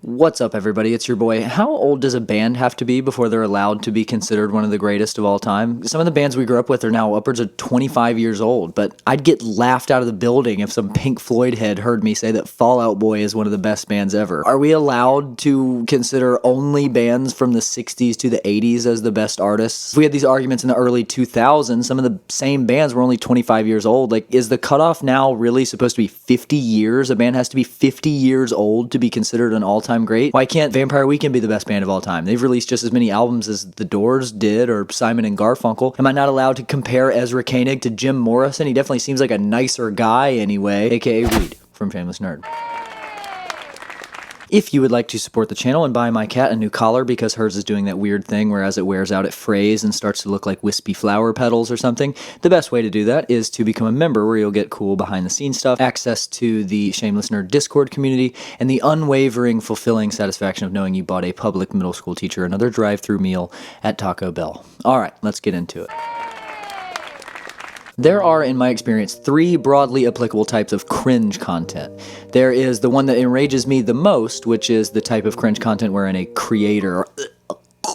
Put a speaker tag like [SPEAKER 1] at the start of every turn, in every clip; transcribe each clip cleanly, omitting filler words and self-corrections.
[SPEAKER 1] What's up, everybody? It's your boy. How old does a band have to be before they're allowed to be considered one of the greatest of all time? Some of the bands we grew up with are now upwards of 25 years old, but I'd get laughed out of the building if some Pink Floyd head heard me say that Fall Out Boy is one of the best bands ever. Are we allowed to consider only bands from the 60s to the 80s as the best artists? If we had these arguments in the early 2000s, some of the same bands were only 25 years old. Like, is the cutoff now really supposed to be 50 years? A band has to be 50 years old to be considered an all-time great? Why can't Vampire Weekend be the best band of all time? They've released just as many albums as The Doors did or Simon and Garfunkel. Am I not allowed to compare Ezra Koenig to Jim Morrison? He definitely seems like a nicer guy anyway, aka Reed from Shameless Nerd. If you would like to support the channel and buy my cat a new collar because hers is doing that weird thing where as it wears out it frays and starts to look like wispy flower petals or something, the best way to do that is to become a member where you'll get cool behind the scenes stuff, access to the Shameless Nerd Discord community, and the unwavering, fulfilling satisfaction of knowing you bought a public middle school teacher another drive-thru meal at Taco Bell. Alright, let's get into it. There are, in my experience, three broadly applicable types of cringe content. There is the one that enrages me the most, which is the type of cringe content wherein a creator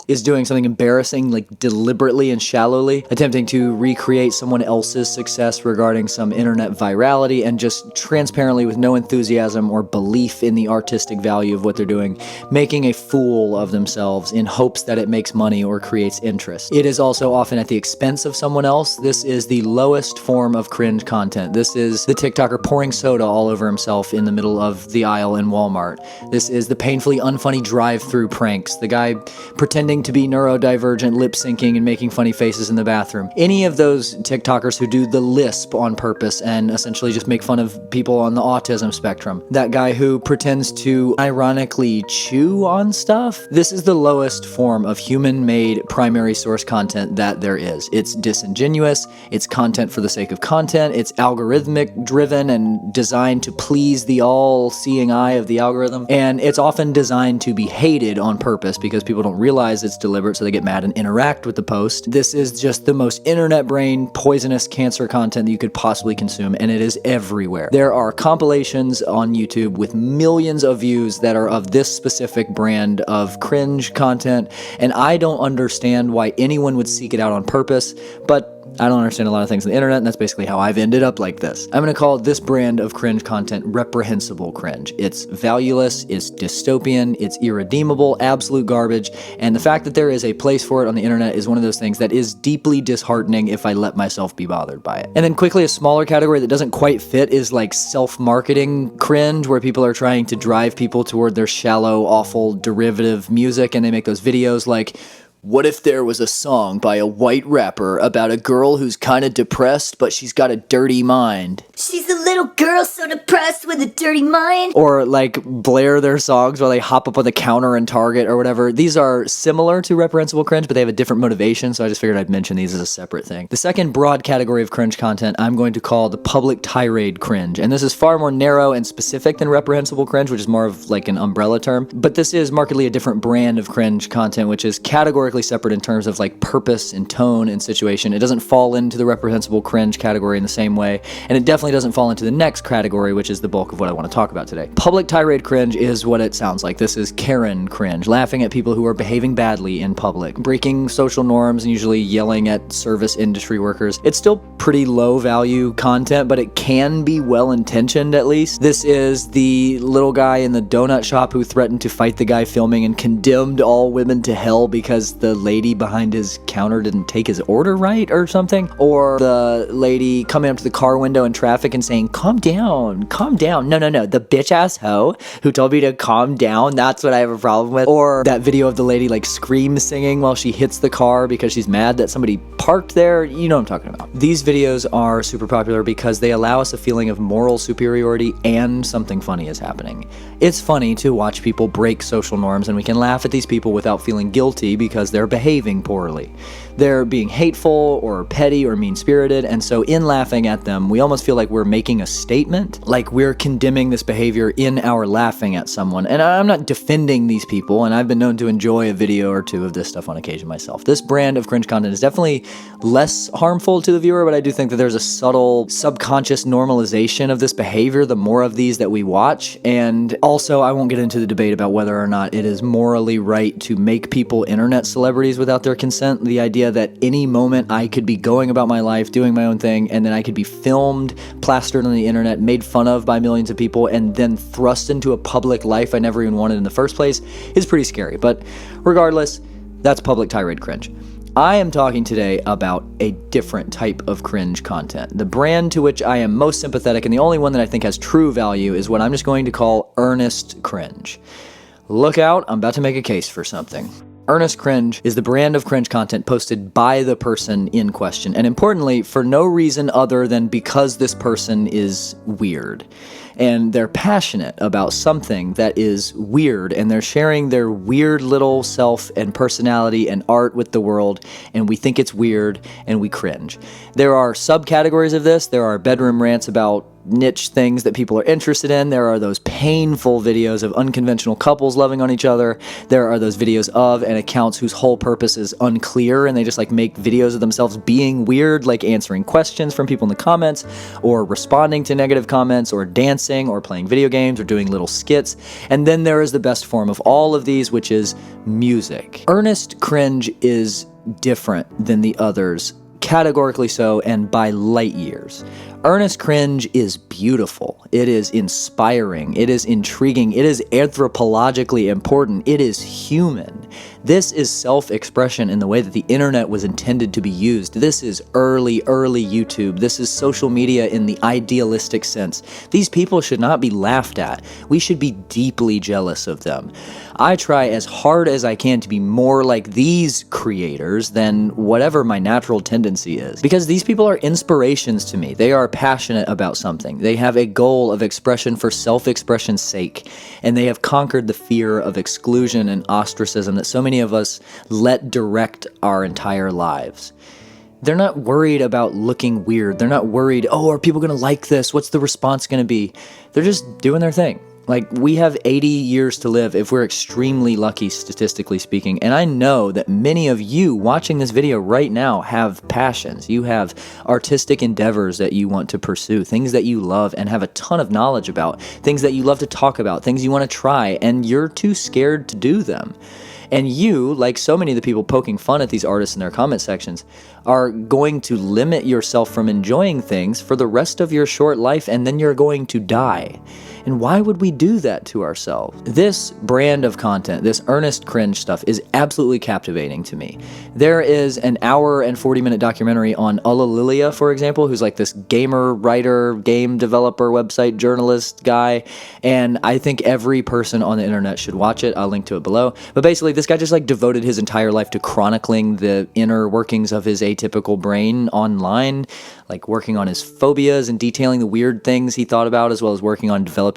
[SPEAKER 1] is doing something embarrassing, like deliberately and shallowly, attempting to recreate someone else's success regarding some internet virality, and just transparently, with no enthusiasm or belief in the artistic value of what they're doing, making a fool of themselves in hopes that it makes money or creates interest. It is also often at the expense of someone else. This is the lowest form of cringe content. This is the TikToker pouring soda all over himself in the middle of the aisle in Walmart. This is the painfully unfunny drive-through pranks. The guy pretending to be neurodivergent, lip-syncing, and making funny faces in the bathroom. Any of those TikTokers who do the lisp on purpose and essentially just make fun of people on the autism spectrum. That guy who pretends to ironically chew on stuff. This is the lowest form of human-made primary source content that there is. It's disingenuous, it's content for the sake of content, it's algorithmic-driven and designed to please the all-seeing eye of the algorithm, and it's often designed to be hated on purpose because people don't realize it's deliberate, so they get mad and interact with the post. This is just the most internet brain, poisonous cancer content that you could possibly consume, and it is everywhere. There are compilations on YouTube with millions of views that are of this specific brand of cringe content, and I don't understand why anyone would seek it out on purpose, but I don't understand a lot of things on the internet, and that's basically how I've ended up like this. I'm gonna call this brand of cringe content reprehensible cringe. It's valueless, it's dystopian, it's irredeemable, absolute garbage, and the fact that there is a place for it on the internet is one of those things that is deeply disheartening if I let myself be bothered by it. And then quickly, a smaller category that doesn't quite fit is like self-marketing cringe, where people are trying to drive people toward their shallow, awful, derivative music, and they make those videos like, what if there was a song by a white rapper about a girl who's kind of depressed, but she's got a dirty mind?
[SPEAKER 2] She's a little girl so depressed with a dirty mind.
[SPEAKER 1] Or like blare their songs while they hop up on the counter in Target or whatever. These are similar to reprehensible cringe, but they have a different motivation, so I just figured I'd mention these as a separate thing. The second broad category of cringe content I'm going to call the public tirade cringe, and this is far more narrow and specific than reprehensible cringe, which is more of like an umbrella term, but this is markedly a different brand of cringe content, which is categorically separate in terms of like purpose and tone and situation. It doesn't fall into the reprehensible cringe category in the same way, and it definitely doesn't fall into the next category, which is the bulk of what I want to talk about today. Public tirade cringe is what it sounds like. This is Karen cringe, laughing at people who are behaving badly in public, breaking social norms, and usually yelling at service industry workers. It's still pretty low value content, but it can be well intentioned at least. This is the little guy in the donut shop who threatened to fight the guy filming and condemned all women to hell because the lady behind his counter didn't take his order right or something. Or the lady coming up to the car window in traffic and saying, calm down, calm down. No, the bitch ass hoe who told me to calm down, that's what I have a problem with. Or that video of the lady like scream singing while she hits the car because she's mad that somebody parked there. You know what I'm talking about. These videos are super popular because they allow us a feeling of moral superiority and something funny is happening. It's funny to watch people break social norms, and we can laugh at these people without feeling guilty because they're behaving poorly. they're being hateful or petty or mean-spirited, and so in laughing at them, we almost feel like we're making a statement, like we're condemning this behavior in our laughing at someone. And I'm not defending these people, and I've been known to enjoy a video or two of this stuff on occasion myself. This brand of cringe content is definitely less harmful to the viewer, but I do think that there's a subtle subconscious normalization of this behavior the more of these that we watch. And also, I won't get into the debate about whether or not it is morally right to make people internet celebrities without their consent. The idea that any moment I could be going about my life, doing my own thing, and then I could be filmed, plastered on the internet, made fun of by millions of people, and then thrust into a public life I never even wanted in the first place is pretty scary. But regardless, that's public tirade cringe. I am talking today about a different type of cringe content. The brand to which I am most sympathetic, and the only one that I think has true value, is what I'm just going to call Ernest Cringe. Look out, I'm about to make a case for something. Ernest Cringe is the brand of cringe content posted by the person in question, and importantly, for no reason other than because this person is weird. And they're passionate about something that is weird, and they're sharing their weird little self and personality and art with the world, and we think it's weird, and we cringe. There are subcategories of this. There are bedroom rants about niche things that people are interested in. There are those painful videos of unconventional couples loving on each other. There are those videos of and accounts whose whole purpose is unclear, and they just like make videos of themselves being weird, like answering questions from people in the comments, or responding to negative comments, or dancing, or playing video games, or doing little skits. And then there is the best form of all of these, which is music. Ernest Cringe is different than the others, categorically so, and by light years. Ernest Cringe is beautiful. It is inspiring. It is intriguing. It is anthropologically important. It is human. This is self-expression in the way that the internet was intended to be used. This is early YouTube. This is social media in the idealistic sense. These people should not be laughed at. We should be deeply jealous of them. I try as hard as I can to be more like these creators than whatever my natural tendency is, because these people are inspirations to me. They are passionate about something. They have a goal of expression for self-expression's sake, and they have conquered the fear of exclusion and ostracism that so many of us let direct our entire lives. They're not worried about looking weird. They're not worried, oh, are people going to like this? What's the response going to be? They're just doing their thing. Like, we have 80 years to live if we're extremely lucky, statistically speaking, and I know that many of you watching this video right now have passions. You have artistic endeavors that you want to pursue, things that you love and have a ton of knowledge about, things that you love to talk about, things you want to try, and you're too scared to do them. And you, like so many of the people poking fun at these artists in their comment sections, are going to limit yourself from enjoying things for the rest of your short life, and then you're going to die. And why would we do that to ourselves? This brand of content, this Ernest Cringe stuff, is absolutely captivating to me. There is an hour and 40-minute documentary on Ulla Lilia, for example, who's like this gamer, writer, game developer, website journalist guy, and I think every person on the internet should watch it. I'll link to it below. But basically, this guy just like devoted his entire life to chronicling the inner workings of his atypical brain online, like working on his phobias and detailing the weird things he thought about, as well as working on developing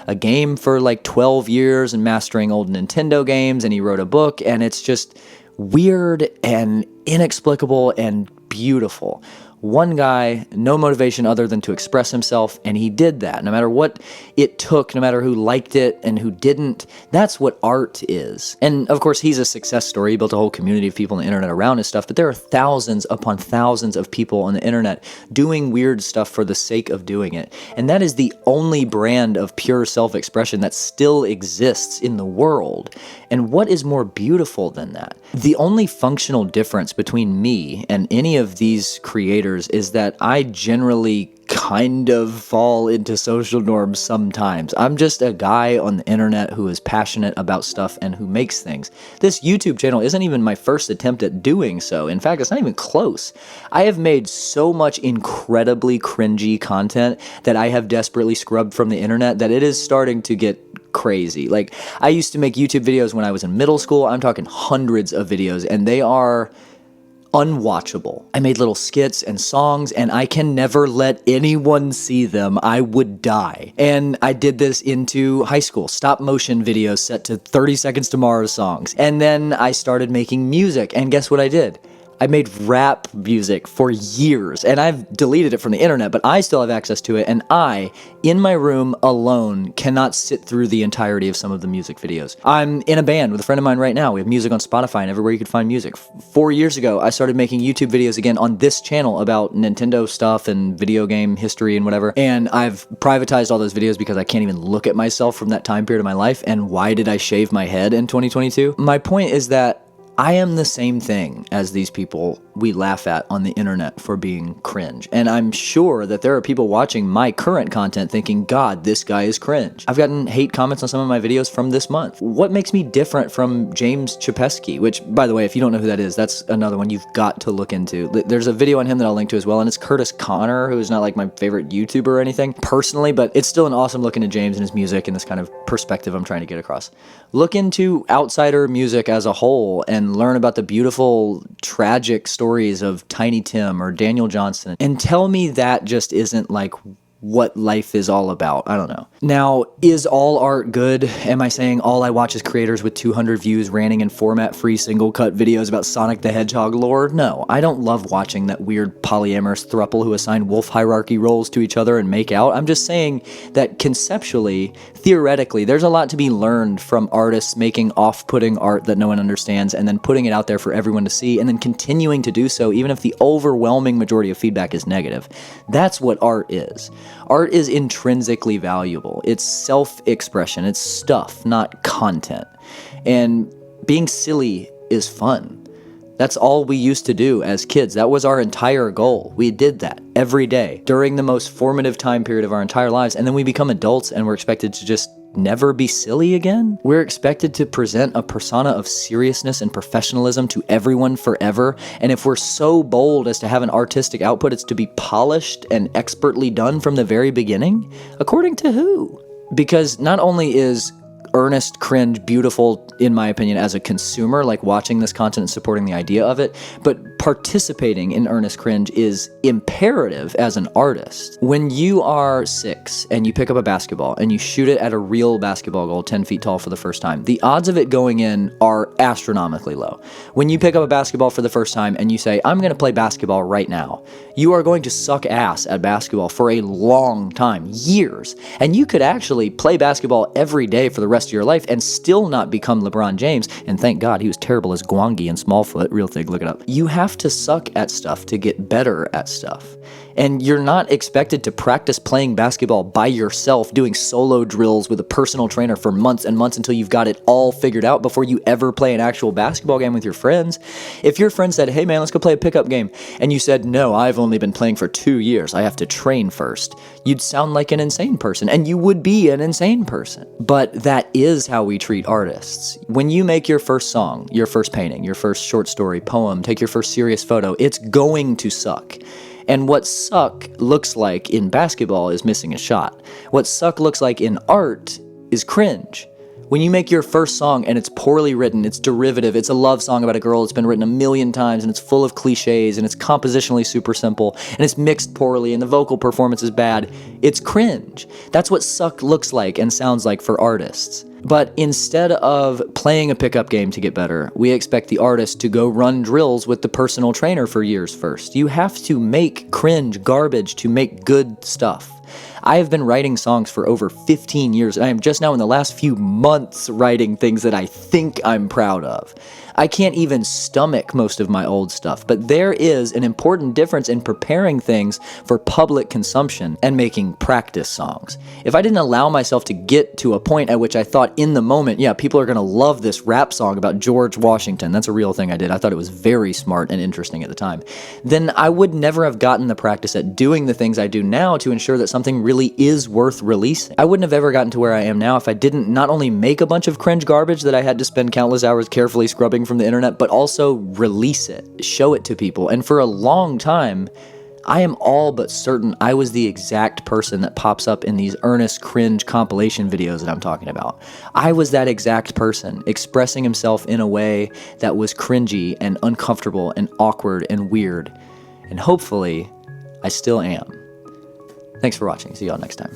[SPEAKER 1] a game for like 12 years and mastering old Nintendo games, and he wrote a book, and it's just weird and inexplicable and beautiful. One guy, no motivation other than to express himself, and he did that. No matter what it took, no matter who liked it and who didn't, that's what art is. And of course, he's a success story. He built a whole community of people on the internet around his stuff, but there are thousands upon thousands of people on the internet doing weird stuff for the sake of doing it. And that is the only brand of pure self-expression that still exists in the world. And what is more beautiful than that? The only functional difference between me and any of these creators is that I generally kind of fall into social norms sometimes. I'm just a guy on the internet who is passionate about stuff and who makes things. This YouTube channel isn't even my first attempt at doing so. In fact, it's not even close. I have made so much incredibly cringy content that I have desperately scrubbed from the internet that it is starting to get crazy. Like, I used to make YouTube videos when I was in middle school. I'm talking hundreds of videos, and they are unwatchable. I made little skits and songs, and I can never let anyone see them. I would die. And I did this into high school. Stop motion videos set to 30 Seconds to Mars songs. And then I started making music, and guess what I did? I made rap music for years, and I've deleted it from the internet, but I still have access to it, and I, in my room alone, cannot sit through the entirety of some of the music videos. I'm in a band with a friend of mine right now. We have music on Spotify and everywhere you could find music. 4 years ago, I started making YouTube videos again on this channel about Nintendo stuff and video game history and whatever, and I've privatized all those videos because I can't even look at myself from that time period of my life, and why did I shave my head in 2022? My point is that I am the same thing as these people we laugh at on the internet for being cringe. And I'm sure that there are people watching my current content thinking, God, this guy is cringe. I've gotten hate comments on some of my videos from this month. What makes me different from James Chapesky? Which, by the way, if you don't know who that is, that's another one you've got to look into. There's a video on him that I'll link to as well, and it's Curtis Connor, who is not like my favorite YouTuber or anything personally, but it's still an awesome look into James and his music and this kind of perspective I'm trying to get across. Look into outsider music as a whole and learn about the beautiful, tragic stories of Tiny Tim or Daniel Johnston, and tell me that just isn't like what life is all about. I don't know. Now, is all art good? Am I saying all I watch is creators with 200 views ranting in format-free single-cut videos about Sonic the Hedgehog lore? No, I don't love watching that weird polyamorous throuple who assign wolf hierarchy roles to each other and make out. I'm just saying that conceptually, theoretically, there's a lot to be learned from artists making off-putting art that no one understands and then putting it out there for everyone to see and then continuing to do so even if the overwhelming majority of feedback is negative. That's what art is. Art is intrinsically valuable. It's self-expression. It's stuff, not content. And being silly is fun. That's all we used to do as kids. That was our entire goal. We did that every day during the most formative time period of our entire lives. And then we become adults and we're expected to just never be silly again? We're expected to present a persona of seriousness and professionalism to everyone forever, and if we're so bold as to have an artistic output, it's to be polished and expertly done from the very beginning? According to who? Because not only is Ernest Cringe beautiful, in my opinion, as a consumer, like watching this content and supporting the idea of it, but participating in Ernest Cringe is imperative as an artist. When you are 6 and you pick up a basketball and you shoot it at a real basketball goal 10 feet tall for the first time, the odds of it going in are astronomically low. When you pick up a basketball for the first time and you say, I'm going to play basketball right now, you are going to suck ass at basketball for a long time, years, and you could actually play basketball every day for the rest of your life and still not become LeBron James, and thank God he was terrible as Gwangi and Smallfoot, real thing, look it up. You have to suck at stuff to get better at stuff. And you're not expected to practice playing basketball by yourself, doing solo drills with a personal trainer for months and months until you've got it all figured out before you ever play an actual basketball game with your friends. If your friend said, hey man, let's go play a pickup game, and you said, no, I've only been playing for 2 years, I have to train first, you'd sound like an insane person, and you would be an insane person. But that is how we treat artists. When you make your first song, your first painting, your first short story, poem, take your first serious photo, it's going to suck. And what suck looks like in basketball is missing a shot. What suck looks like in art is cringe. When you make your first song and it's poorly written, it's derivative, it's a love song about a girl that's been written a million times and it's full of cliches and it's compositionally super simple and it's mixed poorly and the vocal performance is bad, it's cringe. That's what suck looks like and sounds like for artists. But instead of playing a pickup game to get better, we expect the artist to go run drills with the personal trainer for years first. You have to make cringe garbage to make good stuff. I have been writing songs for over 15 years, and I am just now in the last few months writing things that I think I'm proud of. I can't even stomach most of my old stuff, but there is an important difference in preparing things for public consumption and making practice songs. If I didn't allow myself to get to a point at which I thought in the moment, yeah, people are going to love this rap song about George Washington, that's a real thing I did, I thought it was very smart and interesting at the time, then I would never have gotten the practice at doing the things I do now to ensure that something really is worth releasing. I wouldn't have ever gotten to where I am now if I didn't not only make a bunch of cringe garbage that I had to spend countless hours carefully scrubbing from the internet, but also release it, show it to people. And for a long time, I am all but certain I was the exact person that pops up in these Ernest Cringe compilation videos that I'm talking about. I was that exact person, expressing himself in a way that was cringy and uncomfortable and awkward and weird. And hopefully, I still am. Thanks for watching. See y'all next time.